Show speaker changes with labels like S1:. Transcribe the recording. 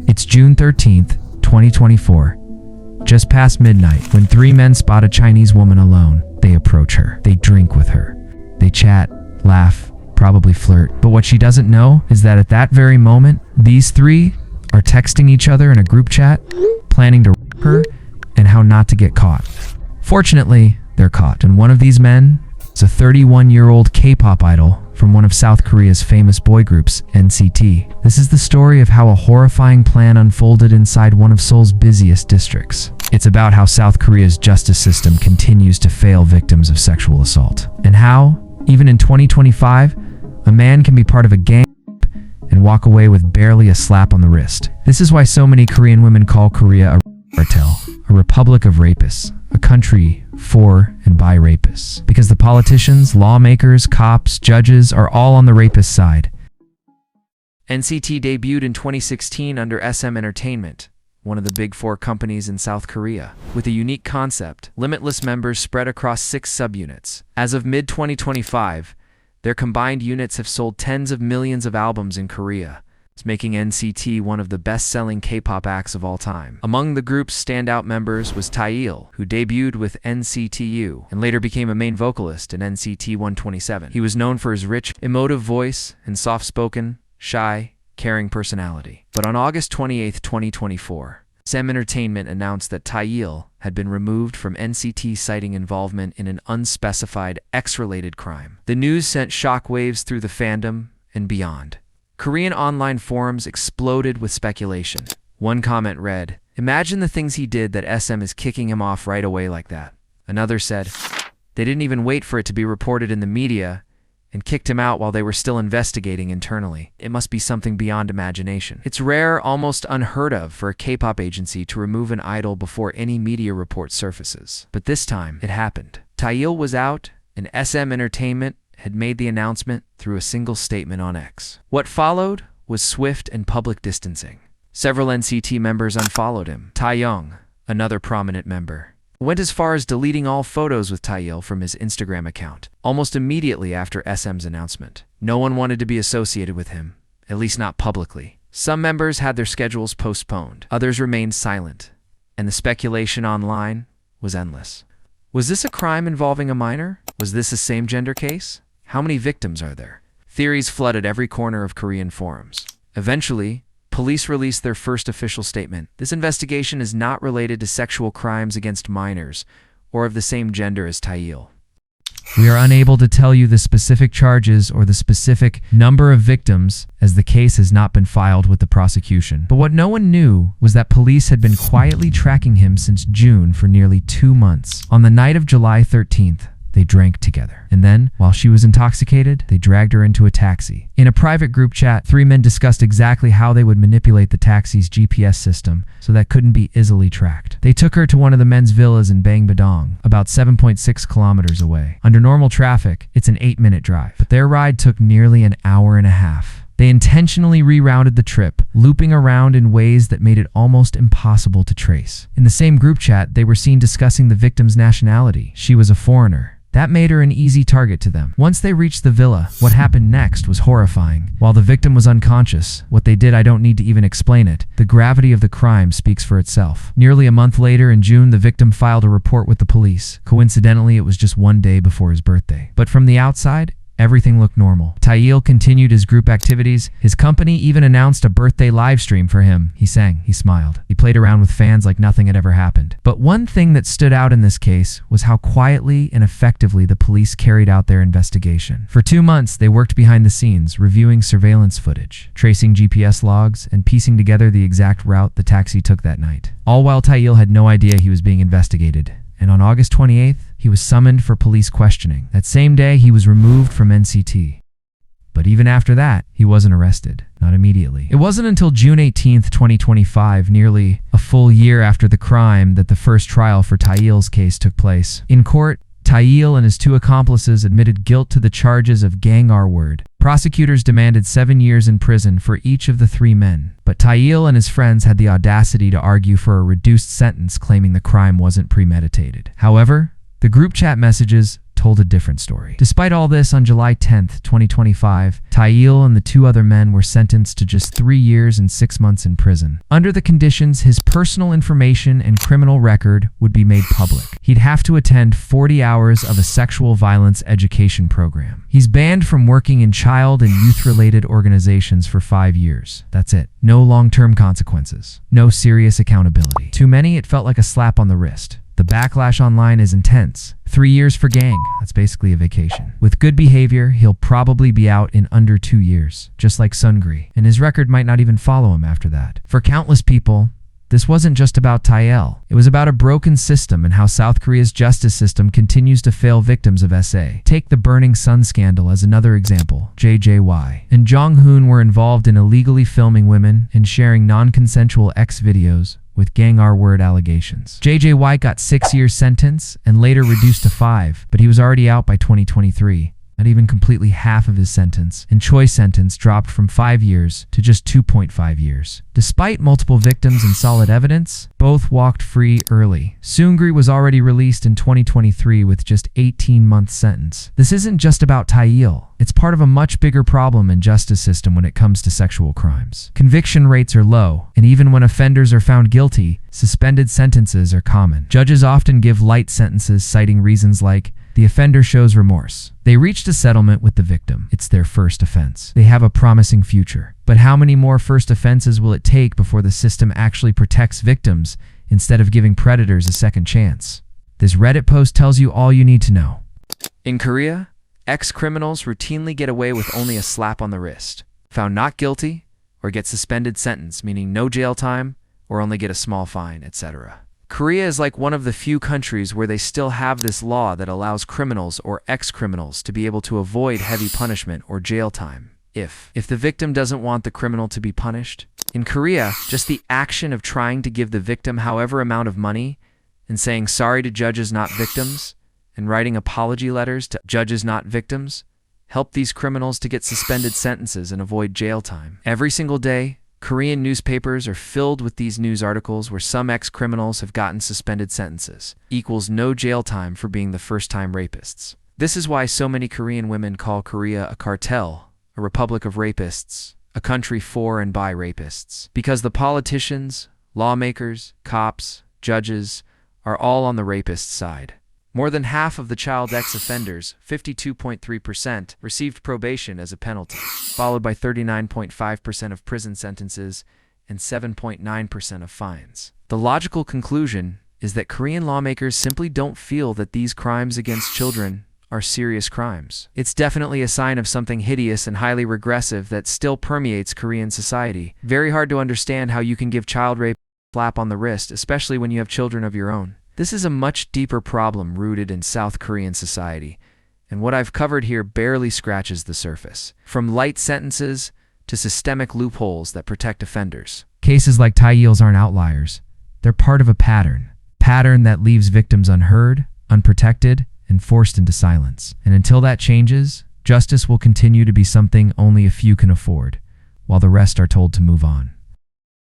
S1: It's June 13th, 2024. Just past midnight, when three men spot a Chinese woman alone, they approach her. They drink with her. They chat, laugh, probably flirt. But what she doesn't know is that at that very moment, these three are texting each other in a group chat, planning to rape her and how not to get caught. Fortunately, they're caught, and one of these men is a 31-year-old K-pop idol from one of South Korea's famous boy groups, NCT. This is the story of how a horrifying plan unfolded inside one of Seoul's busiest districts. It's about how South Korea's justice system continues to fail victims of sexual assault, and how, even in 2025, a man can be part of a gang and walk away with barely a slap on the wrist. This is why so many Korean women call Korea a cartel, a republic of rapists, a country for and by rapists. Because the politicians, lawmakers, cops, judges are all on the rapist side. NCT debuted in 2016 under SM Entertainment, one of the big four companies in South Korea, with a unique concept: limitless members spread across 6 subunits. As of mid-2025, their combined units have sold tens of millions of albums in Korea, making NCT one of the best-selling K-pop acts of all time. Among the group's standout members was Taeil, who debuted with NCT and later became a main vocalist in NCT 127. He was known for his rich, emotive voice and soft-spoken, shy, caring personality. But on August 28, 2024, SM Entertainment announced that Taeil had been removed from NCT citing involvement in an unspecified X-related crime. The news sent shockwaves through the fandom and beyond. Korean online forums exploded with speculation. One comment read, "Imagine the things he did that SM is kicking him off right away like that." Another said, "They didn't even wait for it to be reported in the media and kicked him out while they were still investigating internally. It must be something beyond imagination." It's rare, almost unheard of, for a K-pop agency to remove an idol before any media report surfaces. But this time, it happened. Taeil was out, and SM Entertainment had made the announcement through a single statement on X. What followed was swift and public distancing. Several NCT members unfollowed him. Taeyong, another prominent member, went as far as deleting all photos with Taeil from his Instagram account, almost immediately after SM's announcement. No one wanted to be associated with him, at least not publicly. Some members had their schedules postponed, others remained silent, and the speculation online was endless. Was this a crime involving a minor? Was this a same-gender case? How many victims are there? Theories flooded every corner of Korean forums. Eventually, police released their first official statement. This investigation is not related to sexual crimes against minors or of the same gender as Taeil. We are unable to tell you the specific charges or the specific number of victims, as the case has not been filed with the prosecution. But what no one knew was that police had been quietly tracking him since June for nearly 2 months. On the night of July 13th, they drank together. And then, while she was intoxicated, they dragged her into a taxi. In a private group chat, 3 men discussed exactly how they would manipulate the taxi's GPS system so that couldn't be easily tracked. They took her to one of the men's villas in Bangbadong, about 7.6 kilometers away. Under normal traffic, it's an 8-minute drive, but their ride took nearly an hour and a half. They intentionally rerouted the trip, looping around in ways that made it almost impossible to trace. In the same group chat, they were seen discussing the victim's nationality. She was a foreigner. That made her an easy target to them. Once they reached the villa, what happened next was horrifying. While the victim was unconscious, what they did, I don't need to even explain it. The gravity of the crime speaks for itself. Nearly a month later, in June, the victim filed a report with the police. Coincidentally, it was just 1 day before his birthday. But from the outside, everything looked normal. Taeil continued his group activities. His company even announced a birthday live stream for him. He sang, he smiled. He played around with fans like nothing had ever happened. But one thing that stood out in this case was how quietly and effectively the police carried out their investigation. For 2 months, they worked behind the scenes, reviewing surveillance footage, tracing GPS logs, and piecing together the exact route the taxi took that night. All while Taeil had no idea he was being investigated. And on August 28th, he was summoned for police questioning. That same day, he was removed from NCT. But even after that, he wasn't arrested. Not immediately. It wasn't until June 18th, 2025, nearly a full year after the crime, that the first trial for Taeil's case took place. In court, Taeil and his 2 accomplices admitted guilt to the charges of gang R-word. Prosecutors demanded 7 years in prison for each of the 3 men. But Taeil and his friends had the audacity to argue for a reduced sentence, claiming the crime wasn't premeditated. However, The group chat messages told a different story. Despite all this, on July 10th, 2025, Taeil and the two other men were sentenced to just 3 years and 6 months in prison. Under the conditions, his personal information and criminal record would be made public. He'd have to attend 40 hours of a sexual violence education program. He's banned from working in child and youth-related organizations for 5 years. That's it. No long-term consequences. No serious accountability. To many, it felt like a slap on the wrist. The backlash online is intense. 3 years for gang, that's basically a vacation. With good behavior, he'll probably be out in under 2 years, just like Sungri, and his record might not even follow him after that. For countless people, this wasn't just about Taeil. It was about a broken system and how South Korea's justice system continues to fail victims of SA. Take the Burning Sun scandal as another example. JJY and Jong-hoon were involved in illegally filming women and sharing non-consensual X videos with gang R-word allegations. JJY got 6 years sentence and later reduced to 5, but he was already out by 2023. Not even completely half of his sentence, and Choi's sentence dropped from 5 years to just 2.5 years. Despite multiple victims and solid evidence, both walked free early. Seungri was already released in 2023 with just 18-month sentence. This isn't just about Taeil. It's part of a much bigger problem in justice system when it comes to sexual crimes. Conviction rates are low, and even when offenders are found guilty, suspended sentences are common. Judges often give light sentences, citing reasons like the offender shows remorse. They reached a settlement with the victim. It's their first offense. They have a promising future. But how many more first offenses will it take before the system actually protects victims instead of giving predators a second chance? This Reddit post tells you all you need to know. In Korea, ex-criminals routinely get away with only a slap on the wrist. Found not guilty, or get suspended sentence, meaning no jail time, or only get a small fine, etc. Korea is like one of the few countries where they still have this law that allows criminals or ex-criminals to be able to avoid heavy punishment or jail time if the victim doesn't want the criminal to be punished. In Korea, just the action of trying to give the victim however amount of money and saying sorry to judges not victims and writing apology letters to judges not victims help these criminals to get suspended sentences and avoid jail time. Every single day, Korean newspapers are filled with these news articles where some ex-criminals have gotten suspended sentences, equals no jail time for being the first-time rapists. This is why so many Korean women call Korea a cartel, a republic of rapists, a country for and by rapists. Because the politicians, lawmakers, cops, judges, are all on the rapist side. More than half of the child ex-offenders, 52.3%, received probation as a penalty, followed by 39.5% of prison sentences and 7.9% of fines. The logical conclusion is that Korean lawmakers simply don't feel that these crimes against children are serious crimes. It's definitely a sign of something hideous and highly regressive that still permeates Korean society. Very hard to understand how you can give child rape a slap on the wrist, especially when you have children of your own. This is a much deeper problem rooted in South Korean society, and what I've covered here barely scratches the surface. From light sentences to systemic loopholes that protect offenders. Cases like Taeil's aren't outliers. They're part of a pattern that leaves victims unheard, unprotected, and forced into silence. And until that changes, justice will continue to be something only a few can afford, while the rest are told to move on.